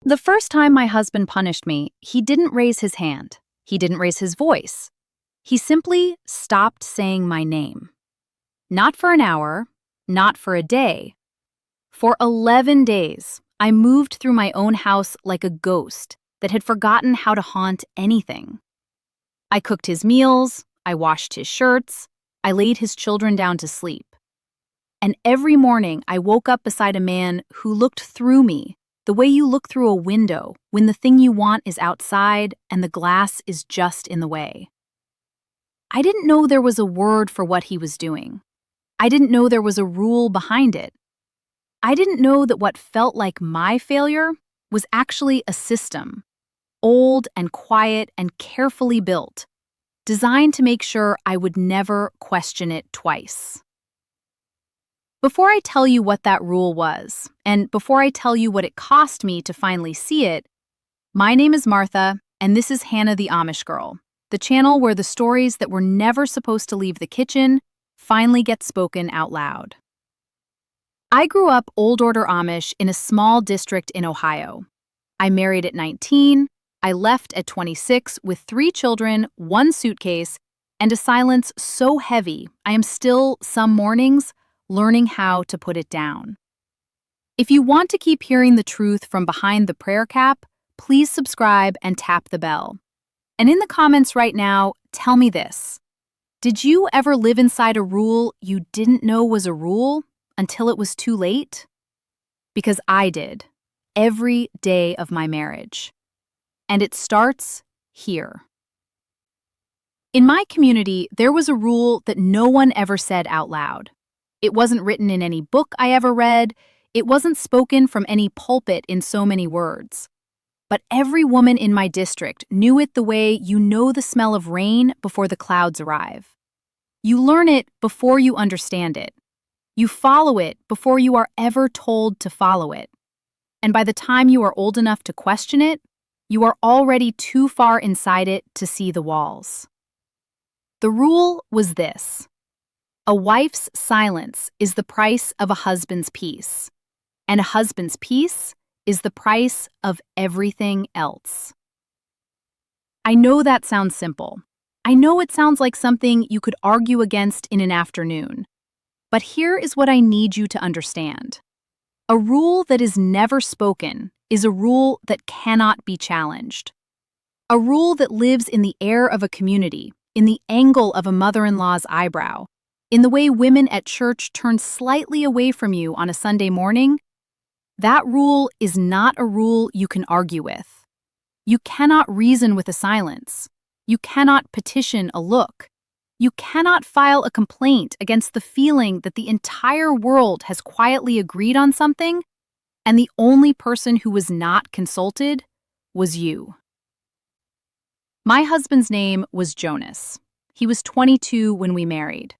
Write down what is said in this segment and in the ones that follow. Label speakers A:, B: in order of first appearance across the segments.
A: The first time my husband punished me, he didn't raise his hand. He didn't raise his voice. He simply stopped saying my name. Not for an hour, not for a day. For 11 days, I moved through my own house like a ghost that had forgotten how to haunt anything. I cooked his meals, I washed his shirts, I laid his children down to sleep. And every morning I woke up beside a man who looked through me the way you look through a window when the thing you want is outside and the glass is just in the way. I didn't know there was a word for what he was doing. I didn't know there was a rule behind it. I didn't know that what felt like my failure was actually a system, old and quiet and carefully built, designed to make sure I would never question it twice. Before I tell you what that rule was, and before I tell you what it cost me to finally see it, my name is Martha, and this is Hannah the Amish Girl, the channel where the stories that were never supposed to leave the kitchen finally get spoken out loud. I grew up Old Order Amish in a small district in Ohio. I married at 19, I left at 26 with 3 children, 1 suitcase, and a silence so heavy I am still, some mornings, learning how to put it down. If you want to keep hearing the truth from behind the prayer cap, please subscribe and tap the bell. And in the comments right now, tell me this. Did you ever live inside a rule you didn't know was a rule until it was too late? Because I did, every day of my marriage. And it starts here. In my community, there was a rule that no one ever said out loud. It wasn't written in any book I ever read. It wasn't spoken from any pulpit in so many words. But every woman in my district knew it the way you know the smell of rain before the clouds arrive. You learn it before you understand it. You follow it before you are ever told to follow it. And by the time you are old enough to question it, you are already too far inside it to see the walls. The rule was this. A wife's silence is the price of a husband's peace, and a husband's peace is the price of everything else. I know that sounds simple. I know it sounds like something you could argue against in an afternoon. But here is what I need you to understand. A rule that is never spoken is a rule that cannot be challenged. A rule that lives in the air of a community, in the angle of a mother-in-law's eyebrow, in the way women at church turn slightly away from you on a Sunday morning. That rule is not a rule you can argue with. You cannot reason with a silence. You cannot petition a look. You cannot file a complaint against the feeling that the entire world has quietly agreed on something, and the only person who was not consulted was you. My husband's name was Jonas. He was 22 when we married.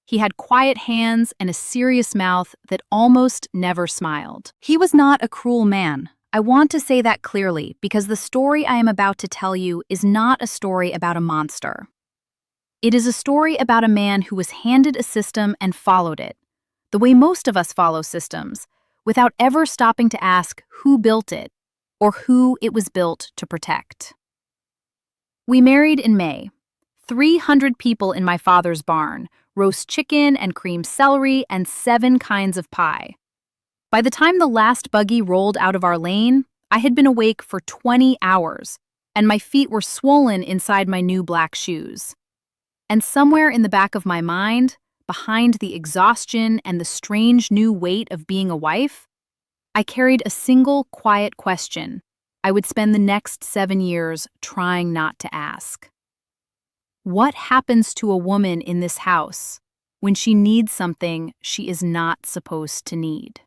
A: He had quiet hands and a serious mouth that almost never smiled. He was not a cruel man. I want to say that clearly because the story I am about to tell you is not a story about a monster. It is a story about a man who was handed a system and followed it, the way most of us follow systems, without ever stopping to ask who built it or who it was built to protect. We married in May. 300 people in my father's barn, roast chicken and creamed celery, and 7 kinds of pie. By the time the last buggy rolled out of our lane, I had been awake for 20 hours, and my feet were swollen inside my new black shoes. And somewhere in the back of my mind, behind the exhaustion and the strange new weight of being a wife, I carried a single quiet question I would spend the next 7 years trying not to ask. What happens to a woman in this house when she needs something she is not supposed to need?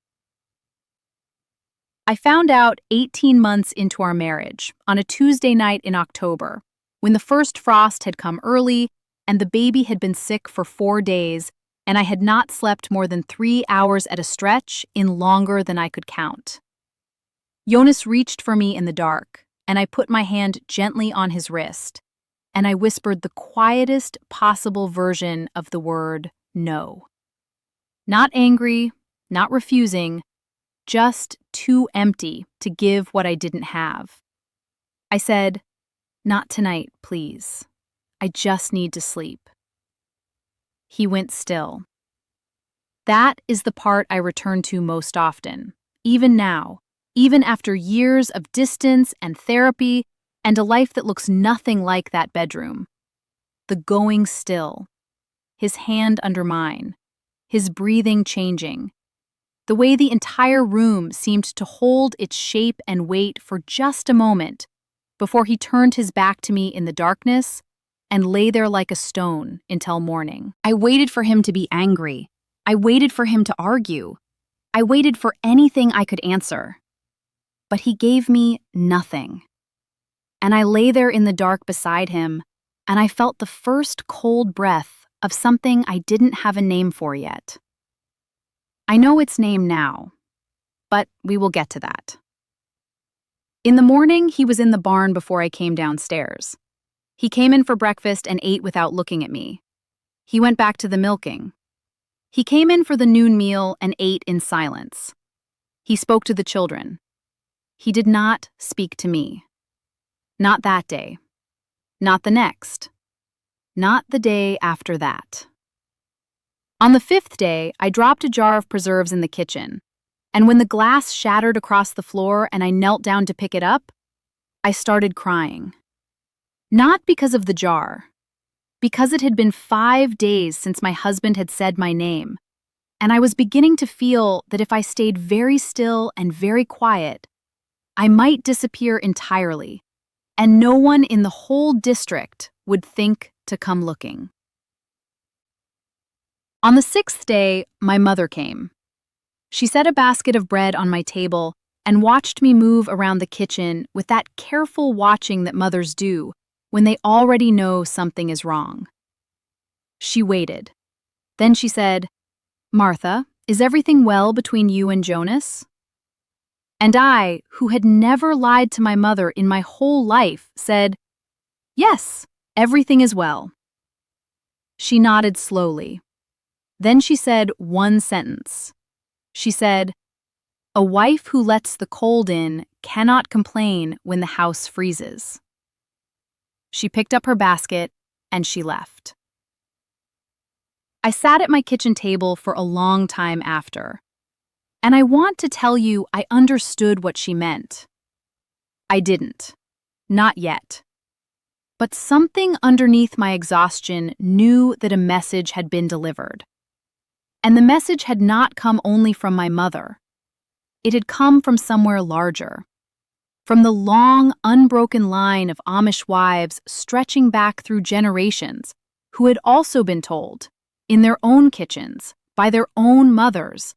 A: I found out 18 months into our marriage, on a Tuesday night in October, when the first frost had come early and the baby had been sick for 4 days, and I had not slept more than 3 hours at a stretch in longer than I could count. Jonas reached for me in the dark, and I put my hand gently on his wrist, and I whispered the quietest possible version of the word no. Not angry, not refusing, just too empty to give what I didn't have. I said, "Not tonight, please. I just need to sleep." He went still. That is the part I return to most often, even now, even after years of distance and therapy and a life that looks nothing like that bedroom. The going still. His hand under mine. His breathing changing. The way the entire room seemed to hold its shape and weight for just a moment before he turned his back to me in the darkness and lay there like a stone until morning. I waited for him to be angry. I waited for him to argue. I waited for anything I could answer. But he gave me nothing. And I lay there in the dark beside him, and I felt the first cold breath of something I didn't have a name for yet. I know its name now, but we will get to that. In the morning, he was in the barn before I came downstairs. He came in for breakfast and ate without looking at me. He went back to the milking. He came in for the noon meal and ate in silence. He spoke to the children. He did not speak to me. Not that day. Not the next. Not the day after that. On the 5th day, I dropped a jar of preserves in the kitchen, and when the glass shattered across the floor and I knelt down to pick it up, I started crying. Not because of the jar, because it had been 5 days since my husband had said my name, and I was beginning to feel that if I stayed very still and very quiet, I might disappear entirely, and no one in the whole district would think to come looking. On the 6th day, my mother came. She set a basket of bread on my table and watched me move around the kitchen with that careful watching that mothers do when they already know something is wrong. She waited. Then she said, "Martha, is everything well between you and Jonas?" And I, who had never lied to my mother in my whole life, said, "Yes, everything is well." She nodded slowly. Then she said one sentence. She said, "A wife who lets the cold in cannot complain when the house freezes." She picked up her basket and she left. I sat at my kitchen table for a long time after, and I want to tell you I understood what she meant. I didn't. Not yet. But something underneath my exhaustion knew that a message had been delivered. And the message had not come only from my mother. It had come from somewhere larger. From the long, unbroken line of Amish wives stretching back through generations who had also been told, in their own kitchens, by their own mothers,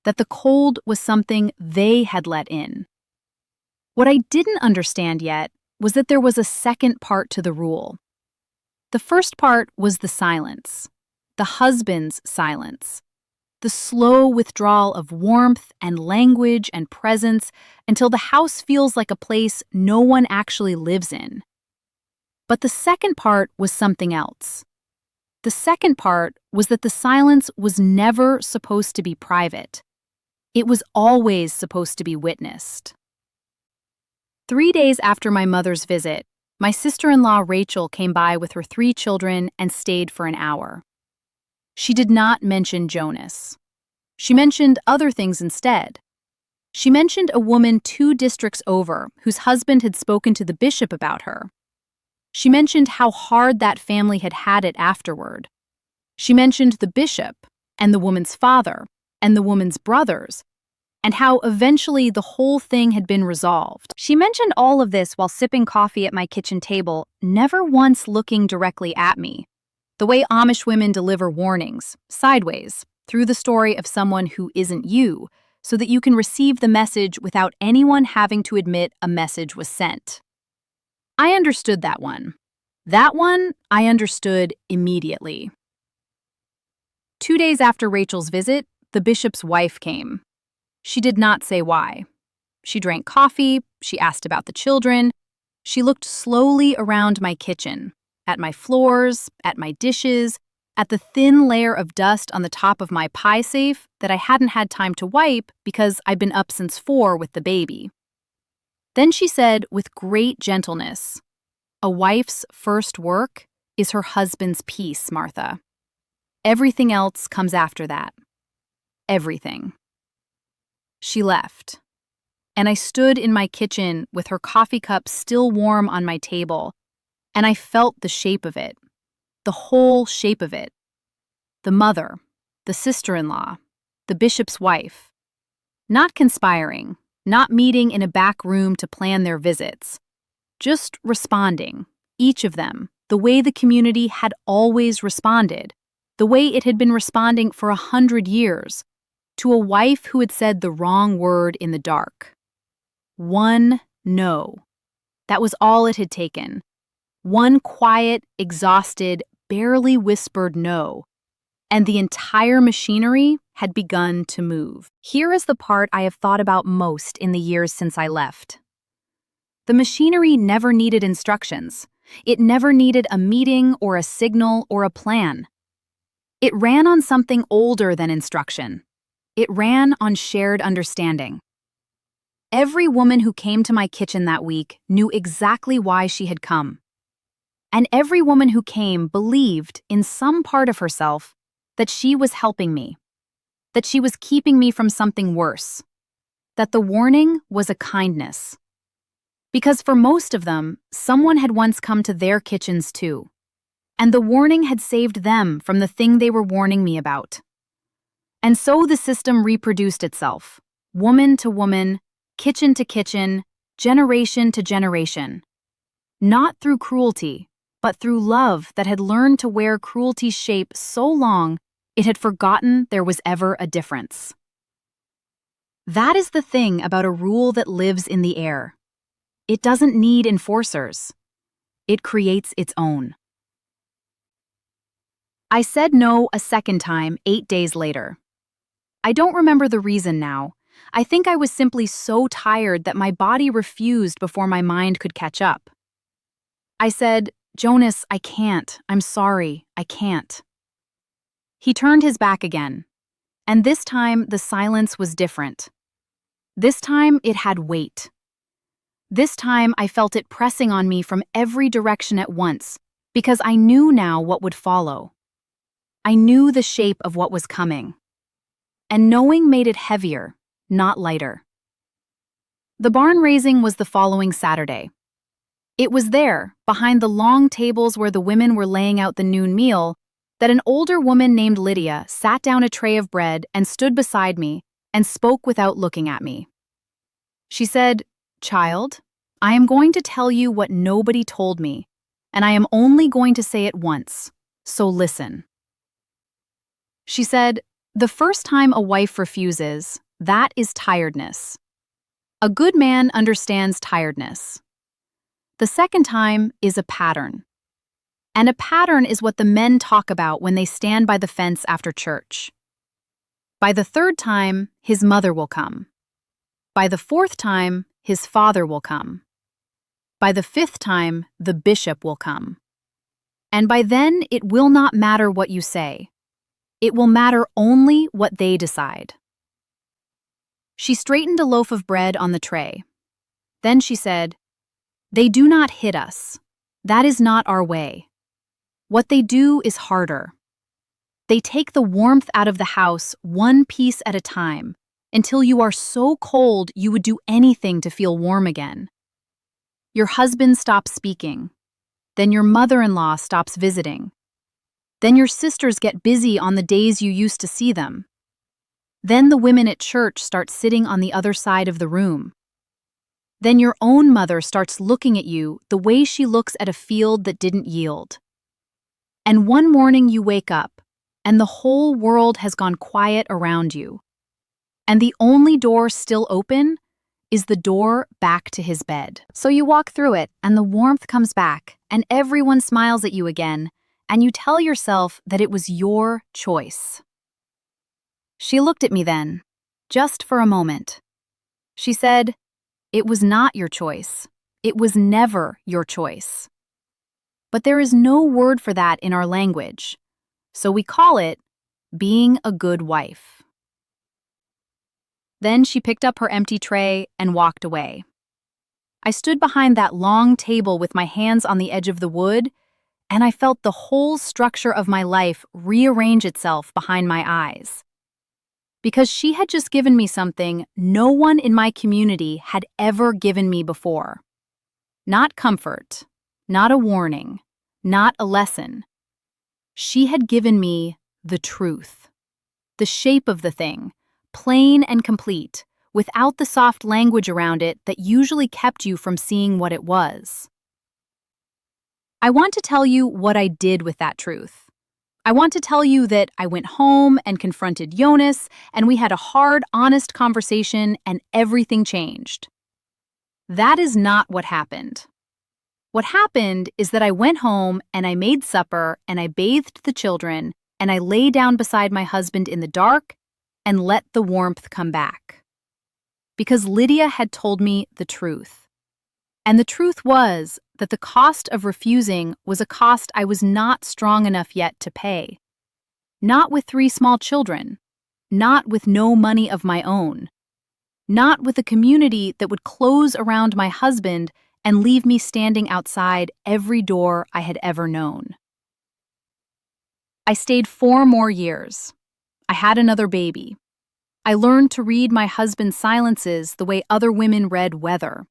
A: that the cold was something they had let in. What I didn't understand yet was that there was a second part to the rule. The first part was the silence, the husband's silence, the slow withdrawal of warmth and language and presence until the house feels like a place no one actually lives in. But the second part was something else. The second part was that the silence was never supposed to be private. It was always supposed to be witnessed. 3 days after my mother's visit, my sister-in-law Rachel came by with her 3 children and stayed for an hour. She did not mention Jonas. She mentioned other things instead. She mentioned a woman 2 districts over whose husband had spoken to the bishop about her. She mentioned how hard that family had had it afterward. She mentioned the bishop, and the woman's father, and the woman's brothers, and how eventually the whole thing had been resolved. She mentioned all of this while sipping coffee at my kitchen table, never once looking directly at me. The way Amish women deliver warnings, sideways, through the story of someone who isn't you, so that you can receive the message without anyone having to admit a message was sent. I understood that one. That one I understood immediately. 2 days after Rachel's visit, the bishop's wife came. She did not say why. She drank coffee, she asked about the children, she looked slowly around my kitchen, at my floors, at my dishes, at the thin layer of dust on the top of my pie safe that I hadn't had time to wipe because I'd been up since 4 with the baby. Then she said with great gentleness, "A wife's first work is her husband's peace, Martha. Everything else comes after that. Everything." She left, and I stood in my kitchen with her coffee cup still warm on my table, and I felt the shape of it, the whole shape of it. The mother, the sister-in-law, the bishop's wife. Not conspiring, not meeting in a back room to plan their visits, just responding, each of them, the way the community had always responded, the way it had been responding for 100 years, to a wife who had said the wrong word in the dark. One no. That was all it had taken. One quiet, exhausted, barely whispered no, and the entire machinery had begun to move. Here is the part I have thought about most in the years since I left. The machinery never needed instructions. It never needed a meeting or a signal or a plan. It ran on something older than instruction. It ran on shared understanding. Every woman who came to my kitchen that week knew exactly why she had come. And every woman who came believed, in some part of herself, that she was helping me, that she was keeping me from something worse, that the warning was a kindness. Because for most of them, someone had once come to their kitchens too, and the warning had saved them from the thing they were warning me about. And so the system reproduced itself, woman to woman, kitchen to kitchen, generation to generation. Not through cruelty, but through love that had learned to wear cruelty's shape so long it had forgotten there was ever a difference. That is the thing about a rule that lives in the air. It doesn't need enforcers. It creates its own. I said no a second time 8 days later. I don't remember the reason now. I think I was simply so tired that my body refused before my mind could catch up. I said, "Jonas, I can't. I'm sorry. I can't." He turned his back again, and this time the silence was different. This time it had weight. This time I felt it pressing on me from every direction at once, because I knew now what would follow. I knew the shape of what was coming. And knowing made it heavier, not lighter. The barn raising was the following Saturday. It was there, behind the long tables where the women were laying out the noon meal, that an older woman named Lydia sat down a tray of bread and stood beside me and spoke without looking at me. She said, "Child, I am going to tell you what nobody told me, and I am only going to say it once, so listen." She said, "The first time a wife refuses, that is tiredness. A good man understands tiredness. The second time is a pattern. And a pattern is what the men talk about when they stand by the fence after church. By the third time, his mother will come. By the fourth time, his father will come. By the fifth time, the bishop will come. And by then, it will not matter what you say. It will matter only what they decide." She straightened a loaf of bread on the tray. Then she said, "They do not hit us. That is not our way. What they do is harder. They take the warmth out of the house one piece at a time until you are so cold you would do anything to feel warm again. Your husband stops speaking. Then your mother-in-law stops visiting. Then your sisters get busy on the days you used to see them. Then the women at church start sitting on the other side of the room. Then your own mother starts looking at you the way she looks at a field that didn't yield. And one morning you wake up, and the whole world has gone quiet around you. And the only door still open is the door back to his bed. So you walk through it, and the warmth comes back, and everyone smiles at you again, and you tell yourself that it was your choice." She looked at me then, just for a moment. She said, "It was not your choice. It was never your choice. But there is no word for that in our language. So we call it being a good wife. Then she picked up her empty tray and walked away. I stood behind that long table with my hands on the edge of the wood, and I felt the whole structure of my life rearrange itself behind my eyes. Because she had just given me something no one in my community had ever given me before. Not comfort, not a warning, not a lesson. She had given me the truth. The shape of the thing, plain and complete, without the soft language around it that usually kept you from seeing what it was. I want to tell you what I did with that truth. I want to tell you that I went home and confronted Jonas, and we had a hard, honest conversation, and everything changed. That is not what happened. What happened is that I went home and I made supper and I bathed the children and I lay down beside my husband in the dark and let the warmth come back. Because Lydia had told me the truth. And the truth was that the cost of refusing was a cost I was not strong enough yet to pay. Not with 3 small children. Not with no money of my own. Not with a community that would close around my husband and leave me standing outside every door I had ever known. I stayed 4 more years. I had another baby. I learned to read my husband's silences the way other women read weather.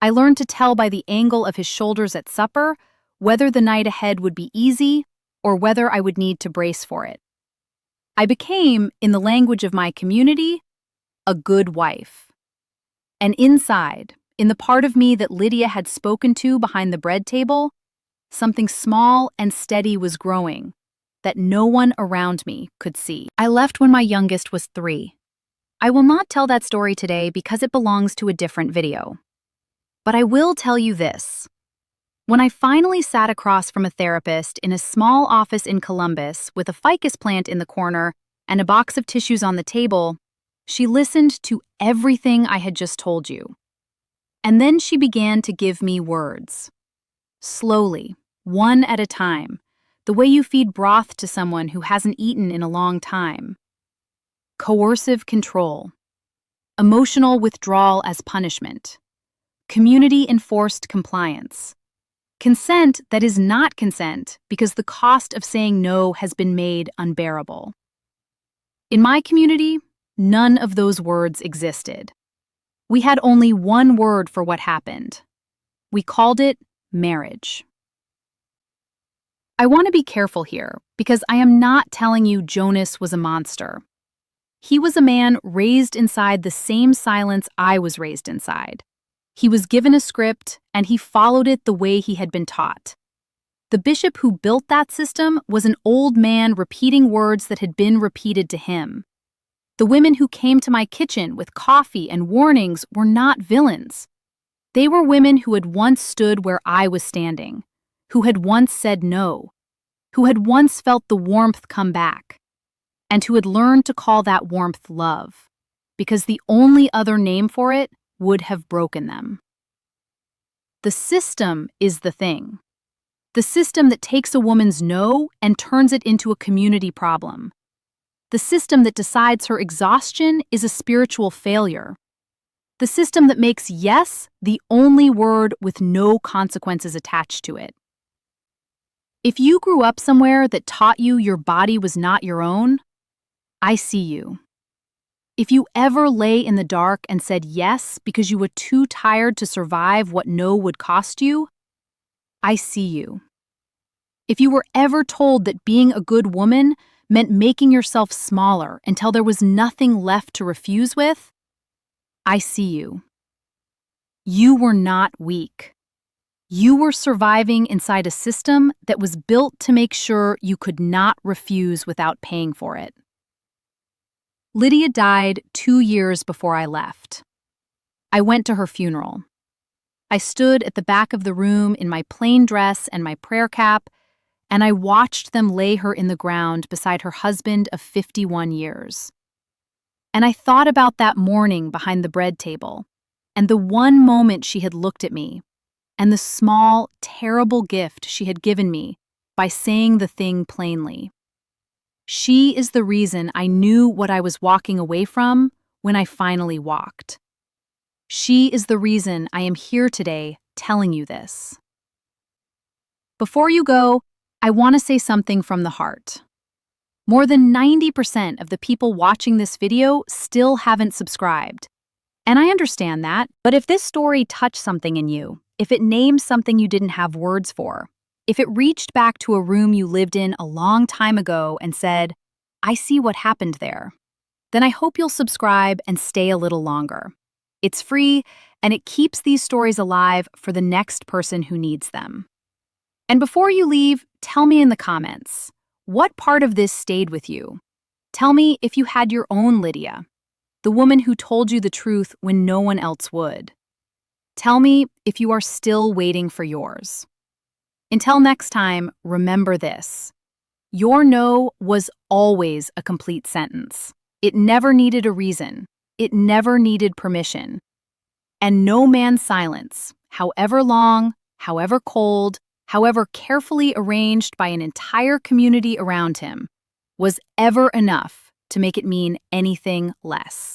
A: I learned to tell by the angle of his shoulders at supper whether the night ahead would be easy or whether I would need to brace for it. I became, in the language of my community, a good wife. And inside, in the part of me that Lydia had spoken to behind the bread table, something small and steady was growing that no one around me could see. I left when my youngest was 3. I will not tell that story today because it belongs to a different video. But I will tell you this. When I finally sat across from a therapist in a small office in Columbus with a ficus plant in the corner and a box of tissues on the table, she listened to everything I had just told you. And then she began to give me words. Slowly, one at a time, the way you feed broth to someone who hasn't eaten in a long time. Coercive control. Emotional withdrawal as punishment. Community-enforced compliance. Consent that is not consent because the cost of saying no has been made unbearable. In my community, none of those words existed. We had only one word for what happened. We called it marriage. I want to be careful here because I am not telling you Jonas was a monster. He was a man raised inside the same silence I was raised inside. He was given a script, and he followed it the way he had been taught. The bishop who built that system was an old man repeating words that had been repeated to him. The women who came to my kitchen with coffee and warnings were not villains. They were women who had once stood where I was standing, who had once said no, who had once felt the warmth come back, and who had learned to call that warmth love, because the only other name for it would have broken them. The system is the thing. The system that takes a woman's no and turns it into a community problem. The system that decides her exhaustion is a spiritual failure. The system that makes yes the only word with no consequences attached to it. If you grew up somewhere that taught you your body was not your own, I see you. If you ever lay in the dark and said yes because you were too tired to survive what no would cost you, I see you. If you were ever told that being a good woman meant making yourself smaller until there was nothing left to refuse with, I see you. You were not weak. You were surviving inside a system that was built to make sure you could not refuse without paying for it. Lydia died 2 years before I left. I went to her funeral. I stood at the back of the room in my plain dress and my prayer cap, and I watched them lay her in the ground beside her husband of 51 years. And I thought about that morning behind the bread table, and the one moment she had looked at me, and the small, terrible gift she had given me by saying the thing plainly. She is the reason I knew what I was walking away from when I finally walked. She is the reason I am here today telling you this. Before you go, I want to say something from the heart. More than 90% of the people watching this video still haven't subscribed. And I understand that, but if this story touched something in you, if it named something you didn't have words for, if it reached back to a room you lived in a long time ago and said, "I see what happened there," then I hope you'll subscribe and stay a little longer. It's free, and it keeps these stories alive for the next person who needs them. And before you leave, tell me in the comments, what part of this stayed with you? Tell me if you had your own Lydia, the woman who told you the truth when no one else would. Tell me if you are still waiting for yours. Until next time, remember this. Your no was always a complete sentence. It never needed a reason. It never needed permission. And no man's silence, however long, however cold, however carefully arranged by an entire community around him, was ever enough to make it mean anything less.